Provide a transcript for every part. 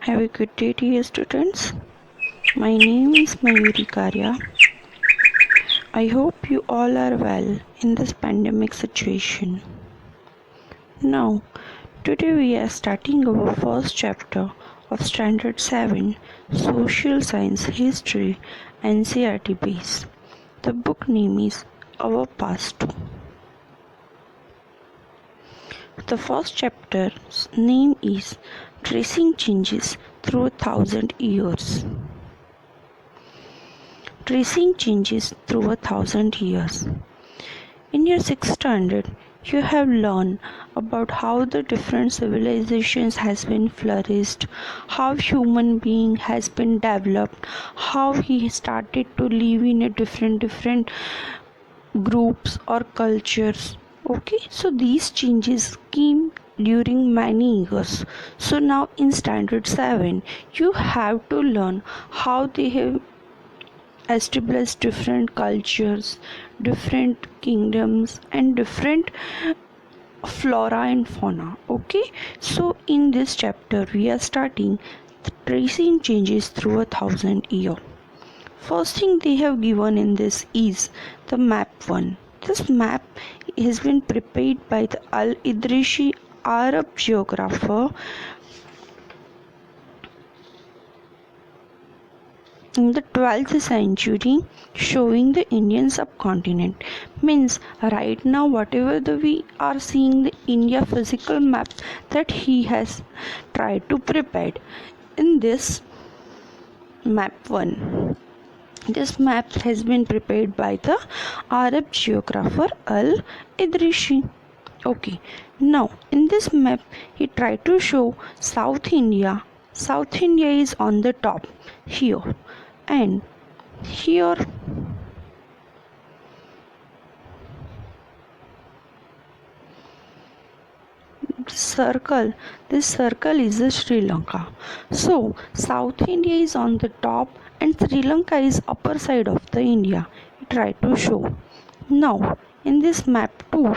Have a good day, dear students. My name is Mayuri Karya. I hope you all are well in this pandemic situation. Now, today we are starting our first chapter of Standard 7 Social Science History Ncert base. The book name is Our Past. The first chapter's name is Tracing Changes Through 1,000 Years. Tracing changes through 1,000 years. In your 6th standard, you have learned about how the different civilizations has been flourished, how human being has been developed, how he started to live in a different groups or cultures. Okay, so these changes came during many years. So now in standard 7, you have to learn how they have established different cultures, different kingdoms, and different flora and fauna. Okay, so in this chapter, we are starting tracing changes through 1,000 years. First thing they have given in this is the map 1. This map has been prepared by the Al-Idrishi Arab geographer in the 12th century, showing the Indian subcontinent. Means right now whatever we are seeing the India physical map that he has tried to prepare in this map 1. This map has been prepared by the Arab geographer Al-Idrishi. Okay, now in this map he tried to show South India. South India is on the top here, and here this circle is the Sri Lanka. So South India is on the top and Sri Lanka is upper side of the India. He tried to show. Now in this map 2,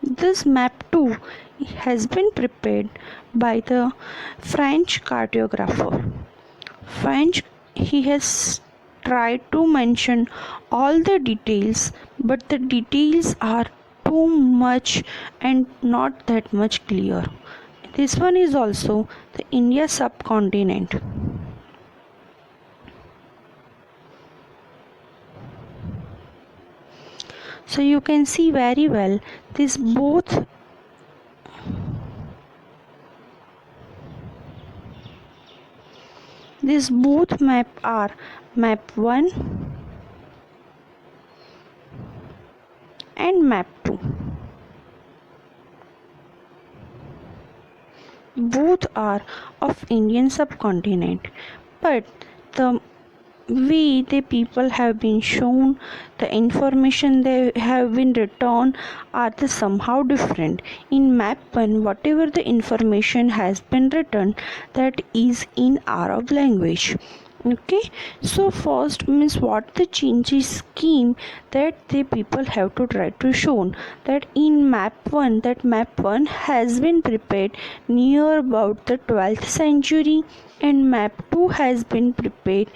this map 2 has been prepared by the French cartographer. He has tried to mention all the details, but the details are too much and not that much clear. This one is also the India subcontinent. So you can see very well these both map are map 1 and map 2. Both are of Indian subcontinent, but the way the people have been shown, the information they have been written are the somehow different. In map 1, whatever the information has been written, that is in Arab language. Okay, so first means what the changes scheme that the people have to try to show that in map 1, that map 1 has been prepared near about the 12th century, and map 2 has been prepared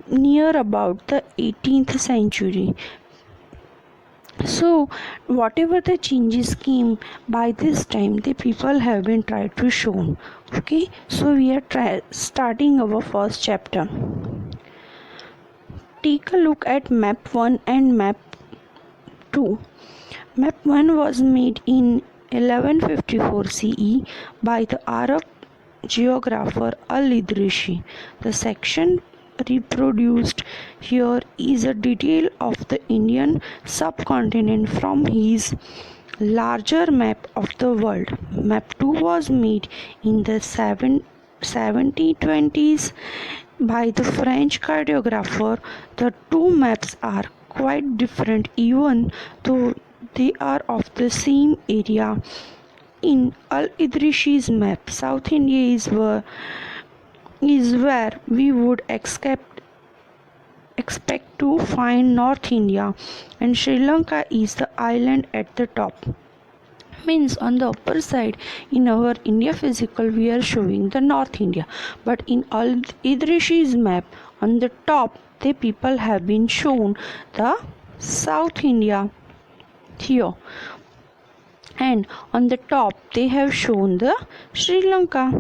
near about the 18th century. So whatever the changes came by this time, the people have been tried to show. Okay, so we are starting our first chapter. Take a look at map 1 and map 2. Map 1 was made in 1154 CE by the Arab geographer Al-Idrishi. The section reproduced here is a detail of the Indian subcontinent from his larger map of the world. Map 2 was made in the 1720s by the French cartographer. The two maps are quite different even though they are of the same area. In Al-Idrishi's map, South India is where we would accept expect to find North India, and Sri Lanka is the island at the top. Means on the upper side in our India physical we are showing the North India, but in Al Idrishi's map on the top the people have been shown the South India here, and on the top they have shown the Sri Lanka.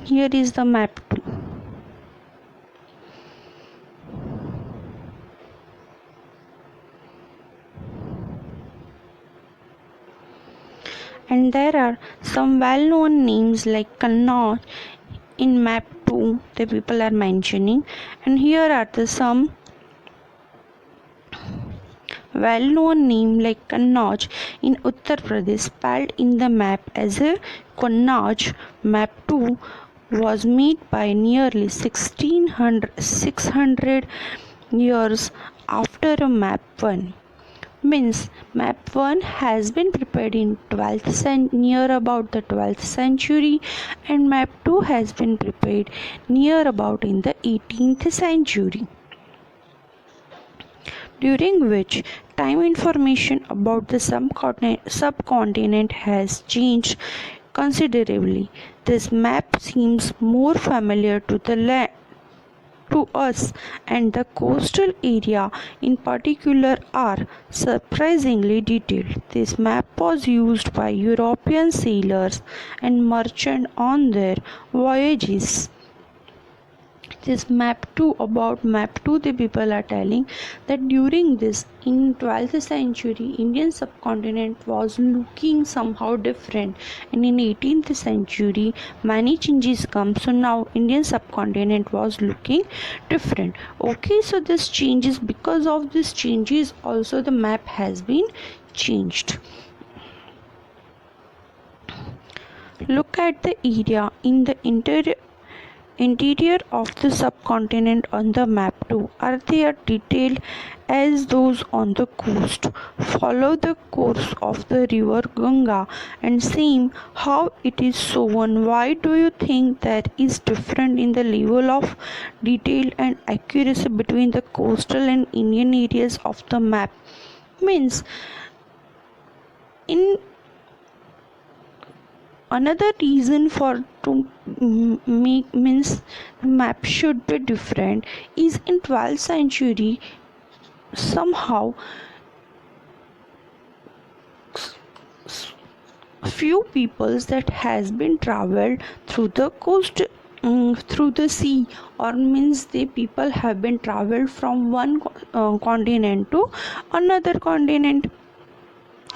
Here is the map too. And there are some well-known names like Kannauj in map 2 the people are mentioning, and here are the some well-known name like Kannauj in Uttar Pradesh spelled in the map as a Kannauj. Map 2 was made by nearly 600 years after a map 1. Means map 1 has been prepared in 12th near about the 12th century, and map 2 has been prepared near about in the 18th century, during which time information about the subcontinent has changed considerably. This map seems more familiar to the land to us, and the coastal area in particular are surprisingly detailed. This map was used by European sailors and merchants on their voyages. This map 2, about map 2 the people are telling that during this in 12th century Indian subcontinent was looking somehow different, and in 18th century many changes come, so now Indian subcontinent was looking different. Okay, so this changes, because of this changes also the map has been changed. Look at the area in the interior of the subcontinent on the map too. Are they as detailed as those on the coast? Follow the course of the river Ganga and see how it is shown. Why do you think there is difference in the level of detail and accuracy between the coastal and Indian areas of the map? Means in another reason for to make means map should be different is in 12th century somehow few peoples that has been traveled through the coast, through the sea, or means the people have been traveled from one continent to another continent.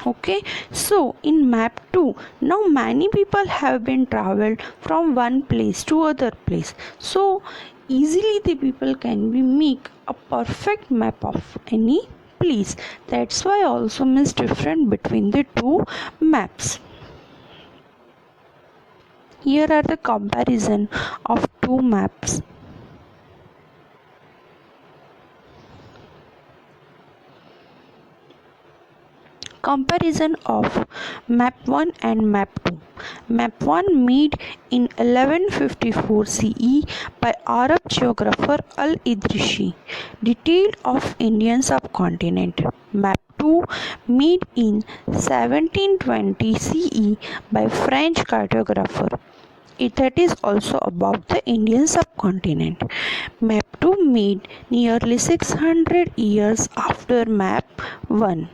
Okay, so in map 2 now many people have been traveled from one place to other place, so easily the people can be make a perfect map of any place. That's why also means different between the two maps. Here are the comparison of two maps. Comparison of map 1 and map 2. Map 1 made in 1154 CE by Arab geographer Al-Idrishi, detailed of Indian subcontinent. Map 2 made in 1720 CE by French cartographer. That is also about the Indian subcontinent. Map 2 made nearly 600 years after map 1.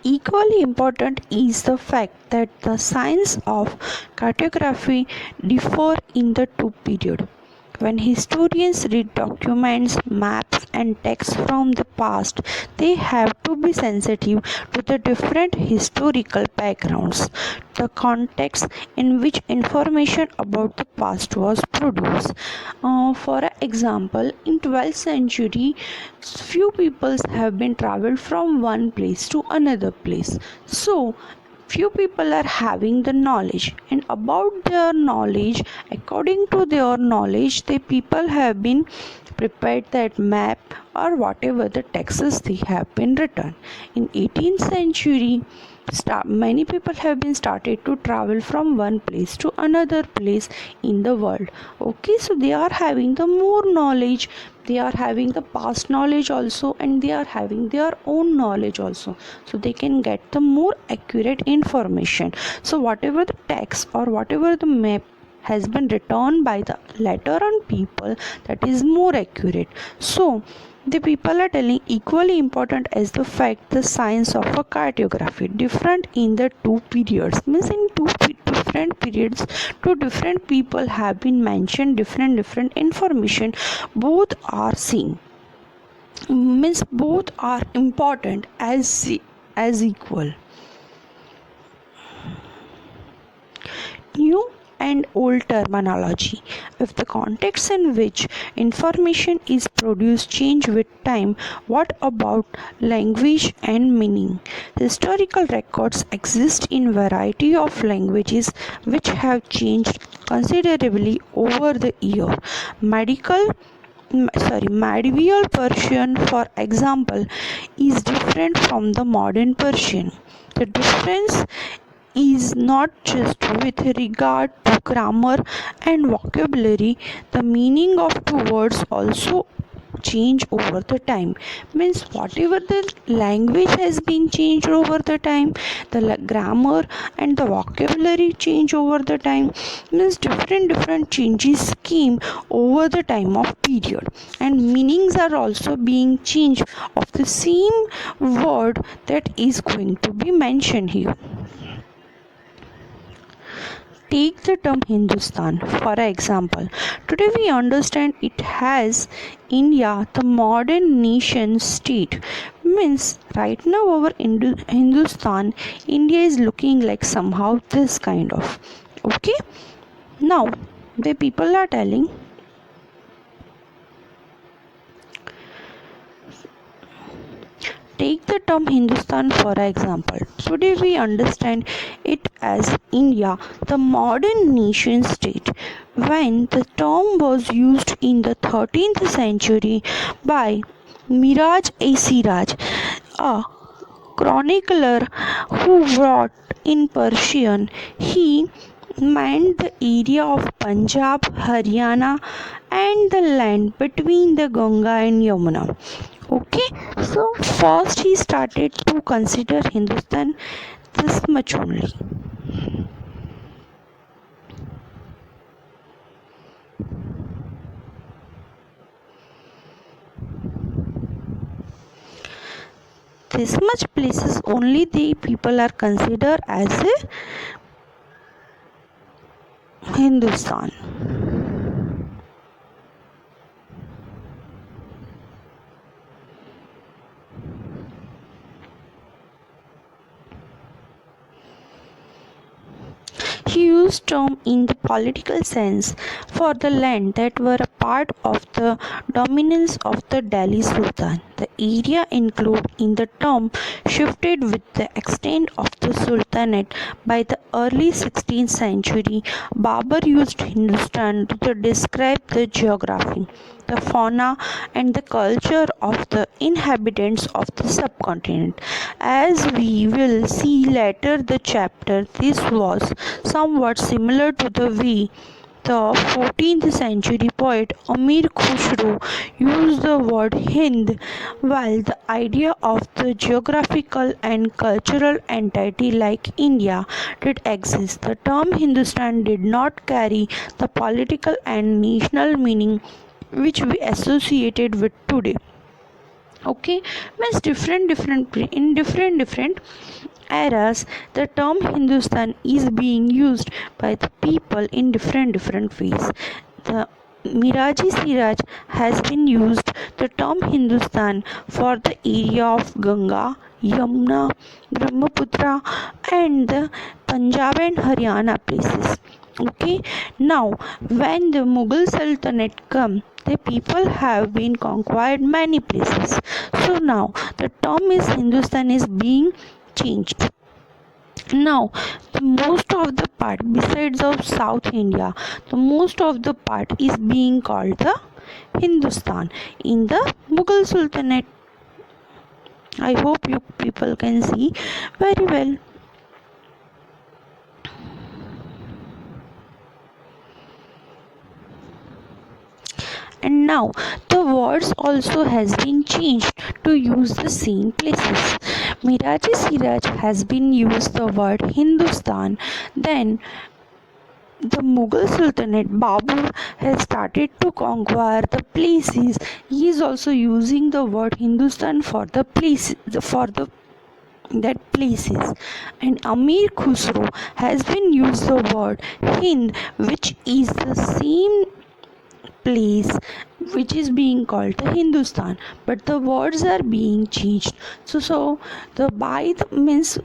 Equally important is the fact that the science of cartography differ in the two periods. When historians read documents, maps and texts from the past, they have to be sensitive to the different historical backgrounds, the context in which information about the past was produced. For example, in 12th century, few peoples have been traveled from one place to another place. So few people are having the knowledge, and about their knowledge, according to their knowledge, the people have been prepared that map or whatever the texts they have been written. In 18th century, many people have been started to travel from one place to another place in the world. Okay, so they are having the more knowledge, they are having the past knowledge also, and they are having their own knowledge also, so they can get the more accurate information. So whatever the text or whatever the map has been written by the letter on people, that is more accurate. So the people are telling equally important as the fact the science of a cartography different in the two periods, means in different periods two different people have been mentioned different information, both are seen, means both are important as equal. New and old terminology. If the context in which information is produced change with time, what about language and meaning? Historical records exist in variety of languages which have changed considerably over the year. Medieval Persian, for example, is different from the modern Persian. The difference is not just with regard to grammar and vocabulary, the meaning of two words also change over the time, means whatever the language has been changed over the time, the grammar and the vocabulary change over the time, means different changes came over the time of period, and meanings are also being changed of the same word that is going to be mentioned here. Take the term Hindustan for example. Today we understand it as India, the modern nation state. Means right now our Hindustan, India is looking like somehow this kind of. Okay. Now the people are telling, take the term Hindustan for example. Today we understand it as India, the modern nation state. When the term was used in the 13th century by Miraj Siraj, a chronicler who wrote in Persian, he meant the area of Punjab, Haryana, and the land between the Ganga and Yamuna. Okay, so first he started to consider Hindustan this much only. This much places only the people are considered as a Hindustan. He used term in the political sense for the land that were a part of the dominance of the Delhi Sultan. The area included in the term shifted with the extent of the Sultanate. By the early 16th century, Babur used Hindustan to describe the geography, the fauna, and the culture of the inhabitants of the subcontinent. As we will see later the chapter, this was somewhat similar to the way the 14th century poet Amir Khusro used the word Hind, while the idea of the geographical and cultural entity like India did exist. The term Hindustan did not carry the political and national meaning which we associated with today. Okay, means different in different eras the term Hindustan is being used by the people in different ways. The Miraji Siraj has been used the term Hindustan for the area of Ganga, Yamuna, Brahmaputra, and the Punjab and Haryana places. Okay, now when the Mughal Sultanate come, the people have been conquered many places. So now the term is Hindustan is being changed. Now, the most of the part besides of South India, the most of the part is being called the Hindustan in the Mughal Sultanate. I hope you people can see very well. And now the words also has been changed to use the same places. Miraji Siraj has been used the word Hindustan. Then the Mughal Sultanate Babur has started to conquer the places. He is also using the word Hindustan for the places, for the that places. And Amir Khusro has been used the word Hind, which is the same place which is being called the Hindustan, but the words are being changed. So the by the means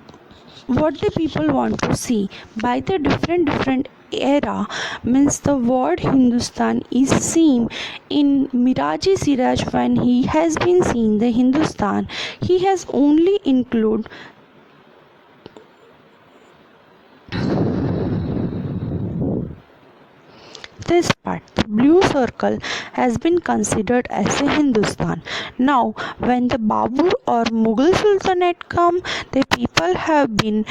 what the people want to see by the different era means the word Hindustan is seen in Miraji Siraj. When he has been seeing the Hindustan, he has only include this part. The blue circle has been considered as a Hindustan. Now, when the Babur or Mughal Sultanate come, the people have been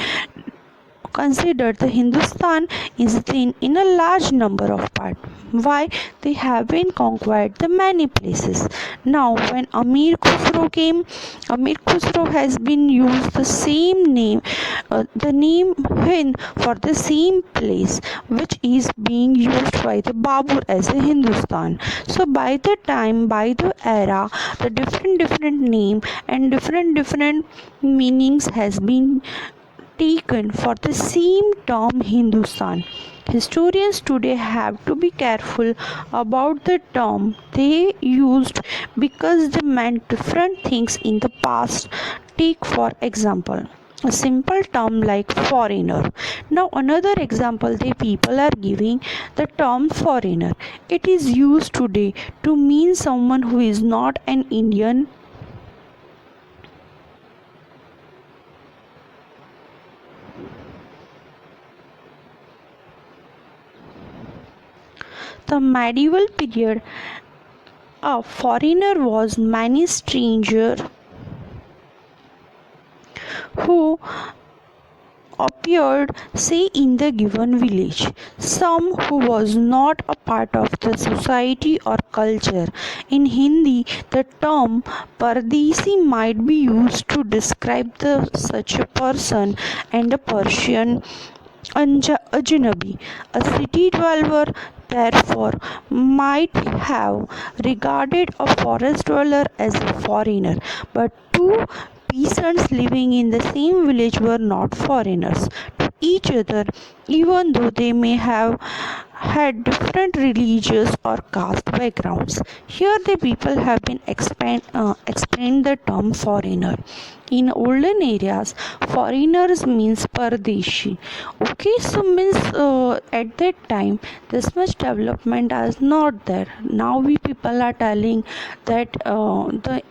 considered the Hindustan is in a large number of parts. Why? They have been conquered the many places. Now when Amir Khusro came, Amir Khusro has been used the same name, the name Hind for the same place which is being used by the Babur as a Hindustan. So by the time, by the era, the different name and different meanings has been taken for the same term Hindustan. Historians today have to be careful about the term they used because they meant different things in the past. Take for example a simple term like foreigner. Now another example the people are giving the term foreigner. It is used today to mean someone who is not an Indian. The medieval period, a foreigner was many stranger who appeared say in the given village, some who was not a part of the society or culture. In Hindi the term pardesi might be used to describe such a person. And a Persian Ajnabi, a city dweller, therefore might have regarded a forest dweller as a foreigner, but two peasants living in the same village were not foreigners to each other, even though they may have had different religious or caste backgrounds. Here, the people have been explained the term foreigner. In olden areas, foreigners means pardeshi. Okay, so means at that time, this much development is not there. Now we people are telling that the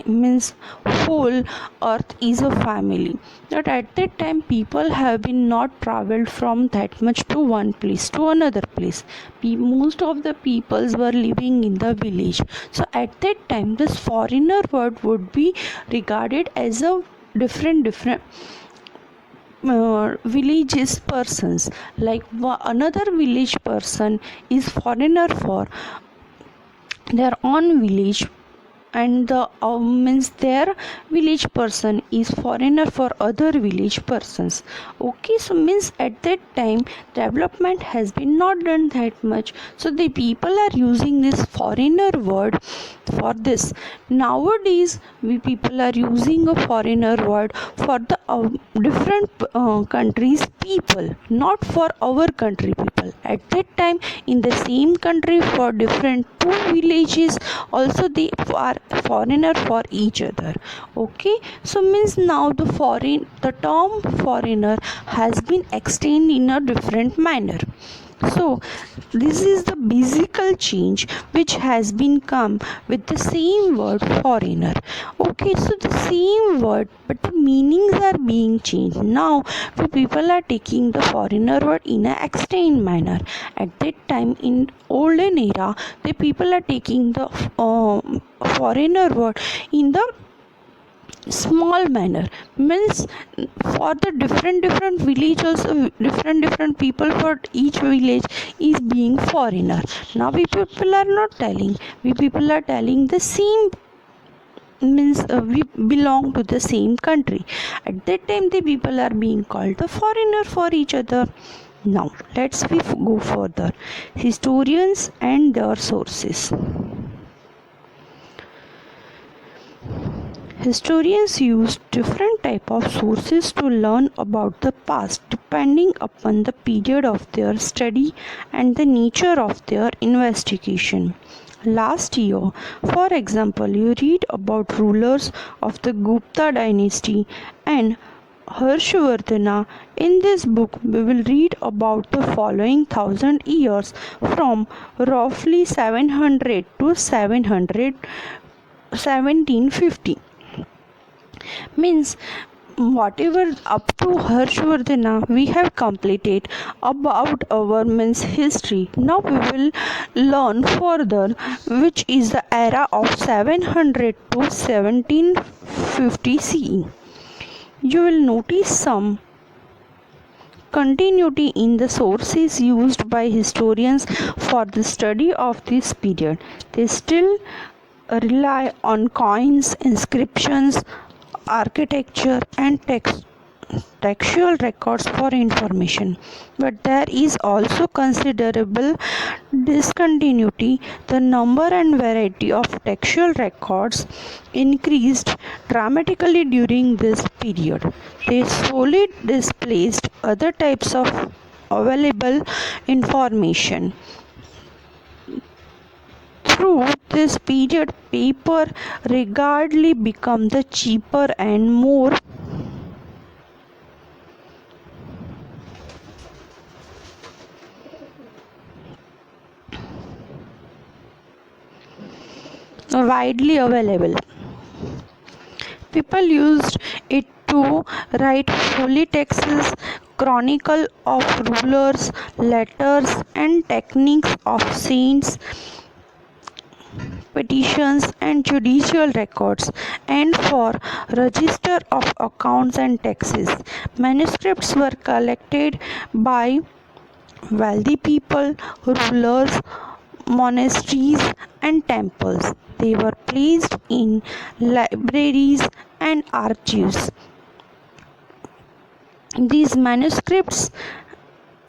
means whole earth is a family, that at that time people have been not traveled from that much to one place to another place. Most of the peoples were living in the village, so at that time this foreigner word would be regarded as a different villages persons. Like another village person is foreigner for their own village, and the means their village person is foreigner for other village persons. Okay, so means at that time development has been not done that much, so the people are using this foreigner word for this. Nowadays we people are using a foreigner word for the different countries people, not for our country people. At that time in the same country for different two villages also they are foreigner for each other. Okay, so means now the term foreigner has been extended in a different manner. So this is the physical change which has been come with the same word foreigner. Okay, so the same word but the meanings are being changed. Now the people are taking the foreigner word in an extended manner. At that time in olden era, the people are taking the foreigner word in the small manner, means for the different village also different people for each village is being foreigner. Now we people are not telling, we people are telling the same, means we belong to the same country. At that time the people are being called the foreigner for each other. Now let's we go further. Historians and their sources. Historians use different type of sources to learn about the past depending upon the period of their study and the nature of their investigation. Last year, for example, you read about rulers of the Gupta dynasty and Harshvardhana. In this book, we will read about the following 1000 years from roughly 700 to 700 1750, means whatever up to Harshvardhana we have completed about our means history. Now we will learn further which is the era of 700 to 1750 CE. You will notice some continuity in the sources used by historians for the study of this period. They still rely on coins, inscriptions, architecture and textual records for information, but there is also considerable discontinuity. The number and variety of textual records increased dramatically during this period. They solely displaced other types of available information. Through this period, paper regardless become the cheaper and more widely available. People used it to write holy texts, chronicle of rulers, letters, and techniques of saints, petitions and judicial records, and for register of accounts and taxes. Manuscripts were collected by wealthy people, rulers, monasteries and temples. They were placed in libraries and archives. These manuscripts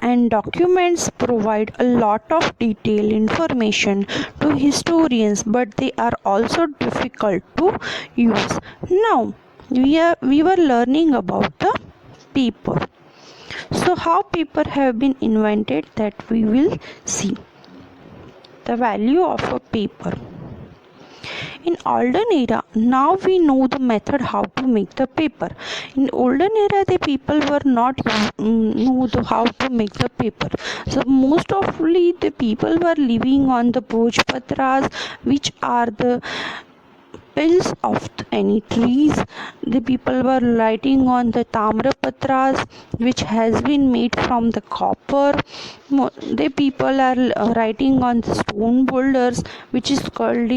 and documents provide a lot of detailed information to historians, but they are also difficult to use. Now we were learning about the paper. So how paper have been invented, that we will see. The value of a paper. In olden era, now we know the method how to make the paper. In olden era, the people were not know how to make the paper. So most ofly the people were living on the bhojpatras, which are the pills of any trees. The people were writing on the tamrapatras, which has been made from the copper. The people are writing on the stone boulders, which is called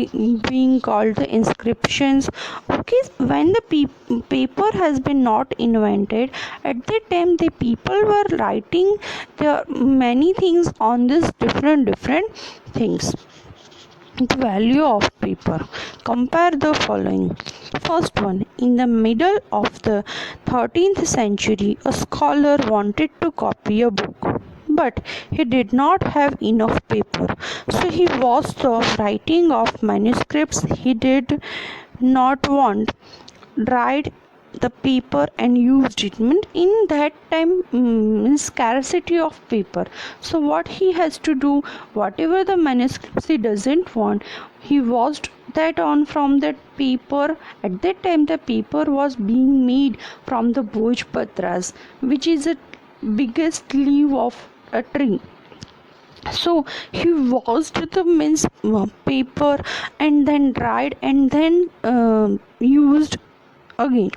being called the inscriptions. Okay, when the paper has been not invented, at that time the people were writing the many things on this different things. The value of paper. Compare the following. First one, in the middle of the 13th century, a scholar wanted to copy a book, but he did not have enough paper. So he was the writing of manuscripts. He did not want dried the paper and used it. In that time scarcity of paper, so what he has to do, whatever the manuscripts he doesn't want, he washed that on from that paper. At that time the paper was being made from the bhojpatras, which is the biggest leaf of a tree. So he washed the means paper and then dried and then used again.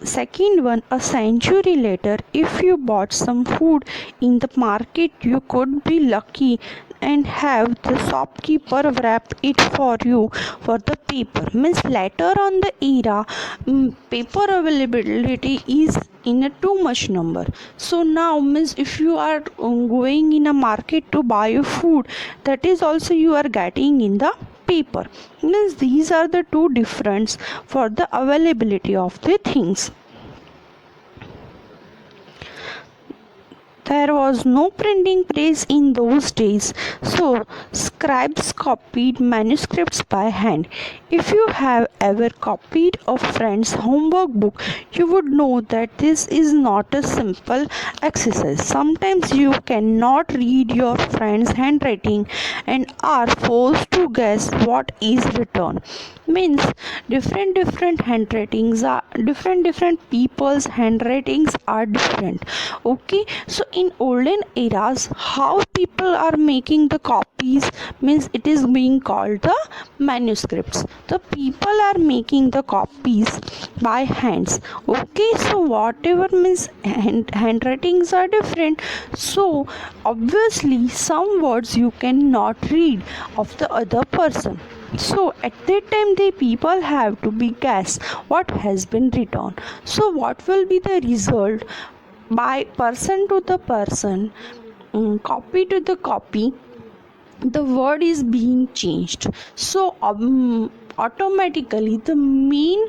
Second one, a century later, if you bought some food in the market, you could be lucky and have the shopkeeper wrap it for you for the paper. Means later on the era, paper availability is in a too much number. So now means if you are going in a market to buy a food, that is also you are getting in the paper. Means these are the two difference for the availability of the things. There was no printing press in those days, so scribes copied manuscripts by hand. If you have ever copied a friend's homework book, you would know that this is not a simple exercise. Sometimes you cannot read your friend's handwriting and are forced to guess what is written. Means different handwritings are different people's handwritings are different. Okay, so in olden eras, how people are making the copies means it is being called the manuscripts. The people are making the copies by hands. Okay, so whatever means handwritings are different, so obviously some words you cannot read of the other person. So at that time the people have to be guess what has been written. So what will be the result? By person to the person, copy to the copy, the word is being changed. So automatically the main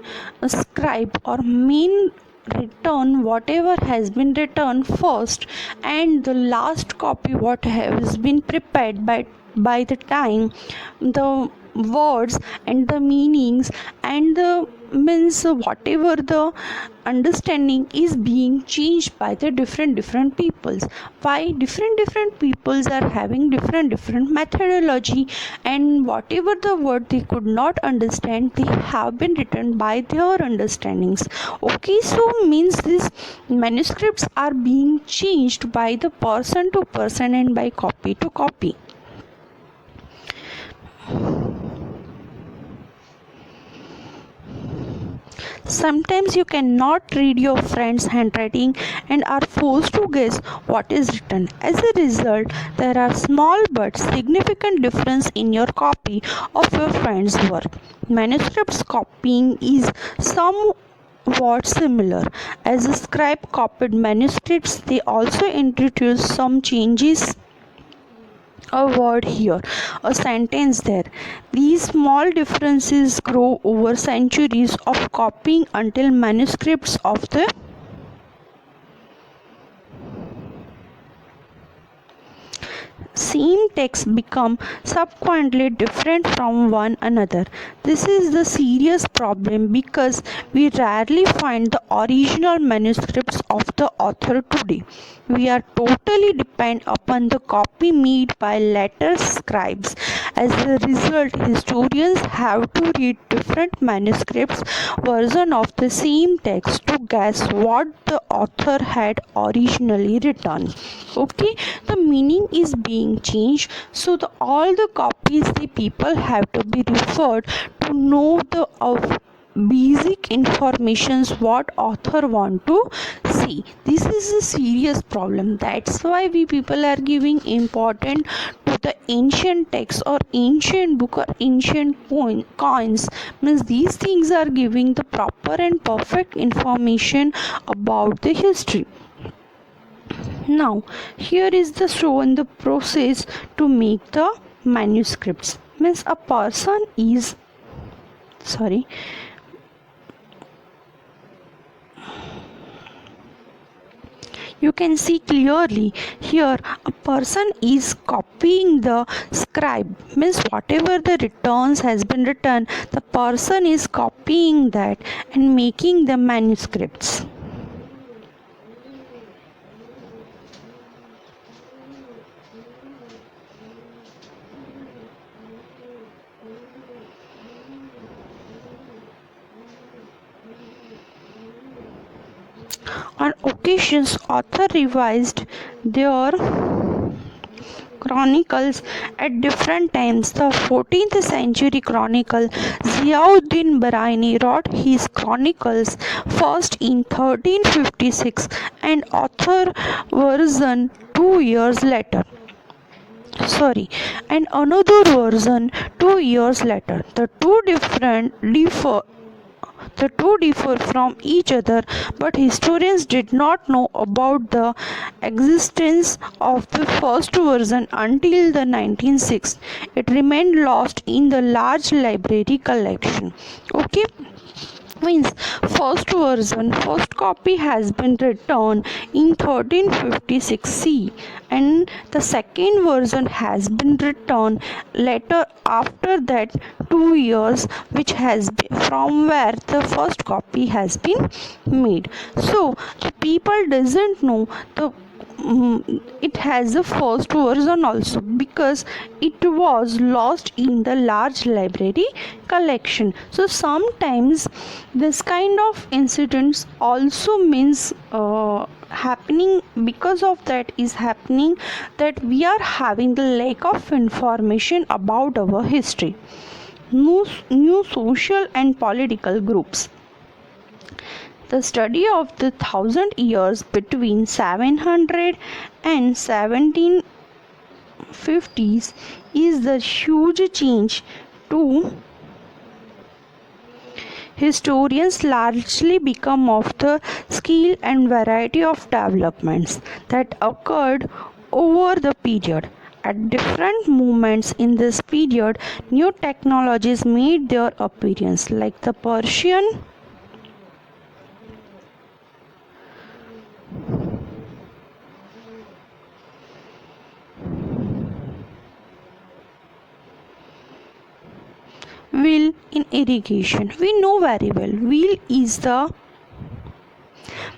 scribe or main return whatever has been written first, and the last copy what has been prepared by the time, the words and the meanings and the means whatever the understanding is being changed by the different peoples. Why different peoples are having different methodology, and whatever the word they could not understand, they have been written by their understandings. Okay, so means these manuscripts are being changed by the person to person and by copy to copy. Sometimes you cannot read your friend's handwriting and are forced to guess what is written. As a result, there are small but significant differences in your copy of your friend's work. Manuscripts copying is somewhat similar. As a scribe copied manuscripts, they also introduced some changes, a word here, a sentence there. These small differences grow over centuries of copying until manuscripts of the same text become subsequently different from one another. This is the serious problem because we rarely find the original manuscripts of the author today. We are totally dependent upon the copy made by later scribes. As a result, historians have to read different manuscripts version of the same text to guess what the author had originally written. Okay, the meaning is being changed, so all the copies the people have to be referred to know the of basic informations what author want to see. This is a serious problem. That's why we people are giving important to the ancient text or ancient book or ancient coins. Means these things are giving the proper and perfect information about the history. Now here is the shown the process to make the manuscripts. Means a person is sorry you can see clearly here a person is copying the scribe. Means whatever the returns has been written, the person is copying that and making the manuscripts. On occasions, author revised their chronicles at different times. The 14th century chronicle Ziauddin Bahraini wrote his chronicles first in 1356 and author version 2 years later. And another version 2 years later. The two differ from each other, but historians did not know about the existence of the first version until the 1960s. It remained lost in the large library collection. Okay, means first copy has been written in 1356 C, and the second version has been written later after that 2 years, which has been from where the first copy has been made. So the people doesn't know it has a first version also, because it was lost in the large library collection. So sometimes this kind of incidents also means happening, because of that is happening that we are having the lack of information about our history. New social and political groups. The study of the 1,000 years between 700 and 1750s is the huge change to historians largely become of the scale and variety of developments that occurred over the period. At different moments in this period, new technologies made their appearance, like the Persian wheel in irrigation. We know very well wheel is the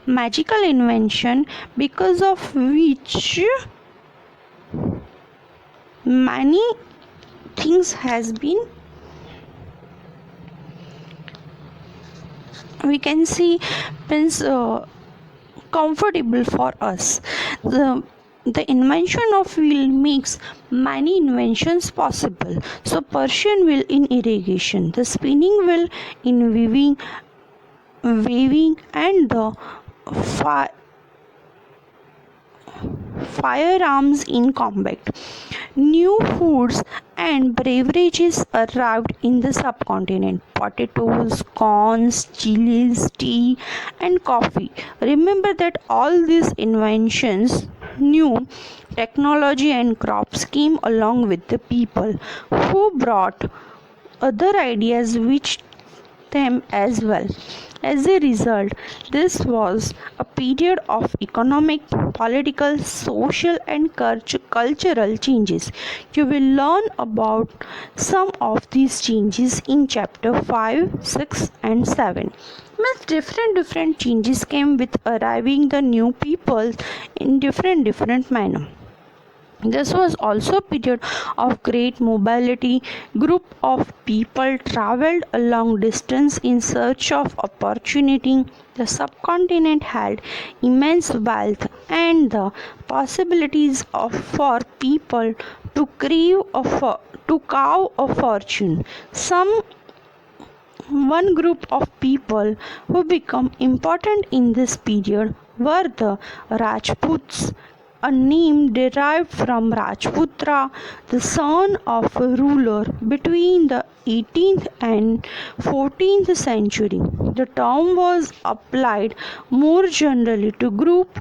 magical invention because of which many things has been, we can see, means comfortable for us. The invention of wheel makes many inventions possible. So Persian wheel in irrigation, the spinning wheel in weaving, and the firearms in combat. New foods and beverages arrived in the subcontinent: potatoes, corns, chilies, tea, and coffee. Remember that all these inventions, new technology and crops came along with the people who brought other ideas which them as well. As a result, this was a period of economic, political, social, and cultural changes. You will learn about some of these changes in chapter 5, 6, and 7. Means different changes came with arriving the new people in different manner. This was also a period of great mobility. Group of people traveled a long distance in search of opportunity. The subcontinent had immense wealth and the possibilities for people to carve a fortune. One group of people who became important in this period were the Rajputs, a name derived from Rajputra, the son of a ruler between the 18th and 14th century. The term was applied more generally to group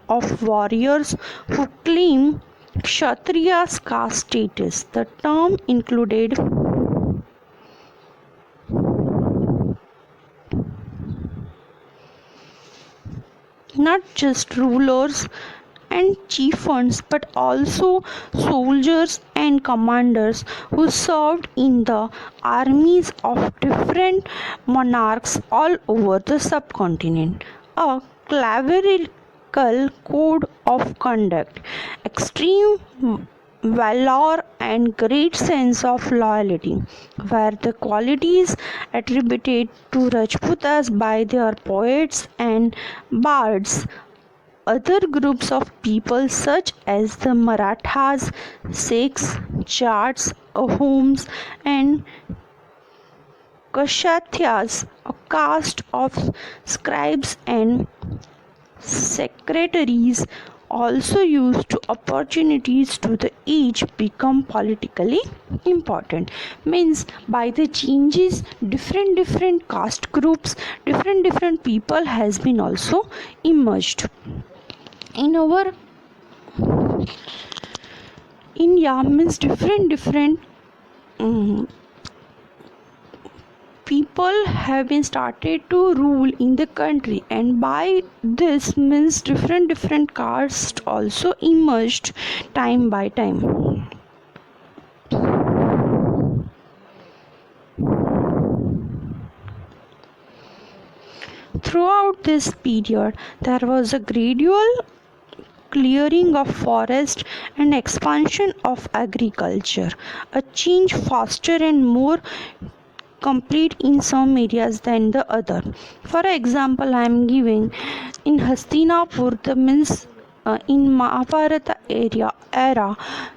of warriors who claim Kshatriya caste status. The term included not just rulers and chieftains, but also soldiers and commanders who served in the armies of different monarchs all over the subcontinent. A clerical code of conduct, extreme valor, and great sense of loyalty were the qualities attributed to Rajputas by their poets and bards. other groups of people such as the Marathas, Sikhs, Jats, Ahoms, and Kshatriyas, a caste of scribes and secretaries, also used to opportunities to the age become politically important. Means by the changes, different caste groups, different people has been also emerged in our India. Means different people have been started to rule in the country, and by this means different castes also emerged time by time. Throughout this period there was a gradual clearing of forest and expansion of agriculture, a change faster and more complete in some areas than the other. For example, I am giving in Hastinapur, the means in Mahabharata era,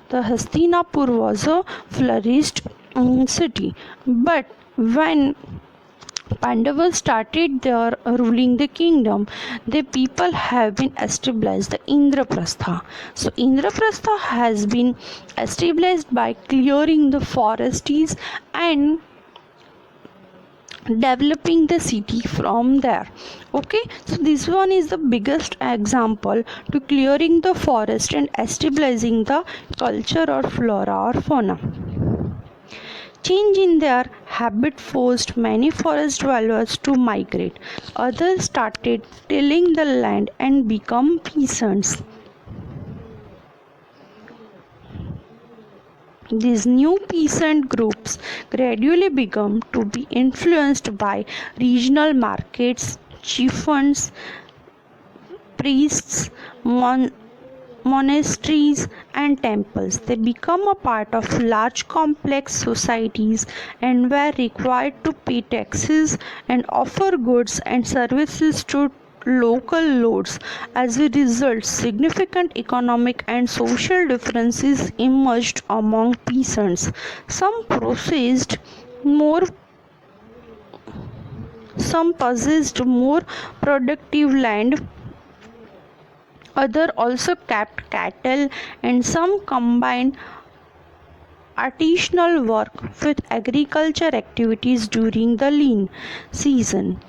the Hastinapur was a flourished city. But when Pandavas started their ruling the kingdom, the people have been established the Indraprastha. So Indraprastha has been established by clearing the forests and developing the city from there. Okay, so this one is the biggest example to clearing the forest and establishing the culture or flora or fauna. Change in their habit forced many forest dwellers to migrate. Others started tilling the land and become peasants. These new peasant groups gradually began to be influenced by regional markets, chieftains, priests, monasteries, and temples. They become a part of large complex societies and were required to pay taxes and offer goods and services to local lords. As a result, significant economic and social differences emerged among peasants. Some possessed more productive land, others also kept cattle, and some combined artisanal work with agriculture activities during the lean season.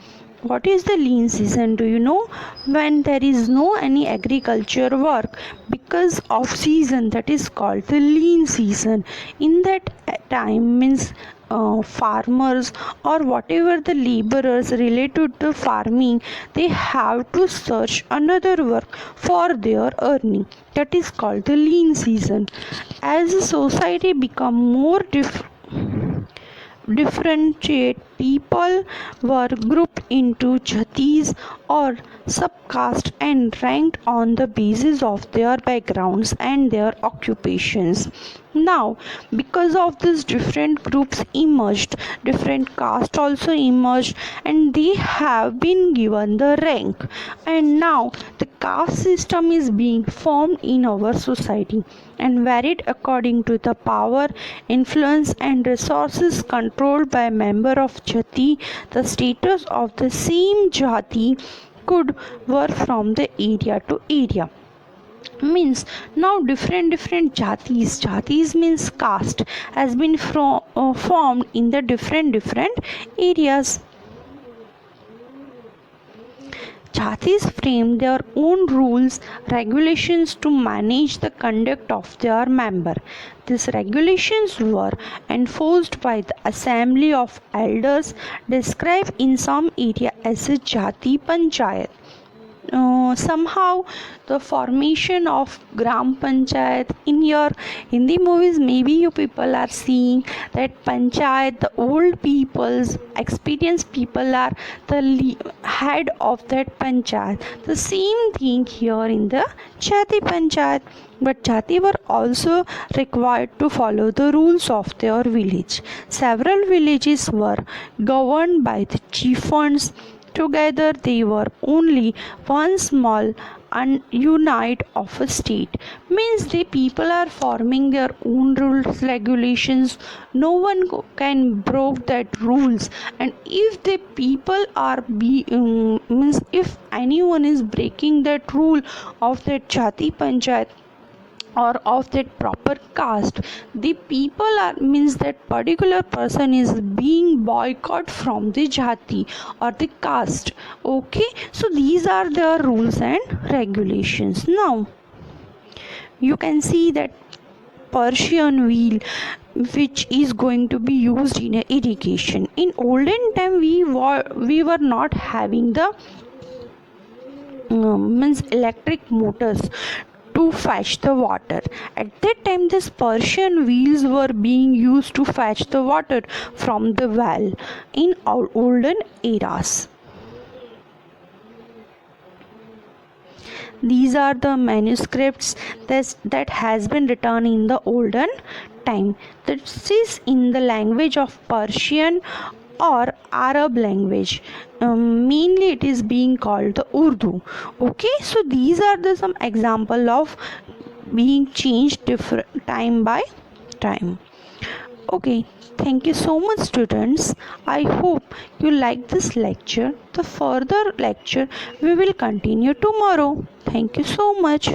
What is the lean season? Do you know? When there is no any agriculture work because of season, that is called the lean season. In that time means farmers or whatever the laborers related to farming, they have to search another work for their earning. That is called the lean season. As a society become more differentiate, people were grouped into jatis or subcaste and ranked on the basis of their backgrounds and their occupations. Now, because of these different groups emerged, different castes also emerged, and they have been given the rank. And now the caste system is being formed in our society and varied according to the power, influence, and resources controlled by member of jati. The status of the same jati could vary from the area to area. Means now different jatis means caste has been formed in the different areas. Jatis framed their own rules, regulations to manage the conduct of their member. These regulations were enforced by the assembly of elders, described in some area as a jati panchayat. Somehow the formation of gram panchayat in your Hindi movies, maybe you people are seeing that panchayat, the old people's experienced people are the head of that panchayat. The same thing here in the jati panchayat. But jati were also required to follow the rules of their village. Several villages were governed by the chieftains. Together they were only one small unite of a state. Means the people are forming their own rules regulations. No one can break that rules, and if the people are means if anyone is breaking that rule of that jati panchayat or of that proper caste, the people are means that particular person is being boycott from the jati or the caste. Okay, so these are the rules and regulations. Now you can see that Persian wheel which is going to be used in irrigation. In olden time we were not having the means electric motors to fetch the water. At that time, these Persian wheels were being used to fetch the water from the well in olden eras. These are the manuscripts that has been written in the olden time. This is in the language of Persian or Arab language. Mainly it is being called the Urdu. Okay, so these are the some example of being changed different time by time. Okay, thank you so much students. I hope you like this lecture. The further lecture we will continue tomorrow. Thank you so much.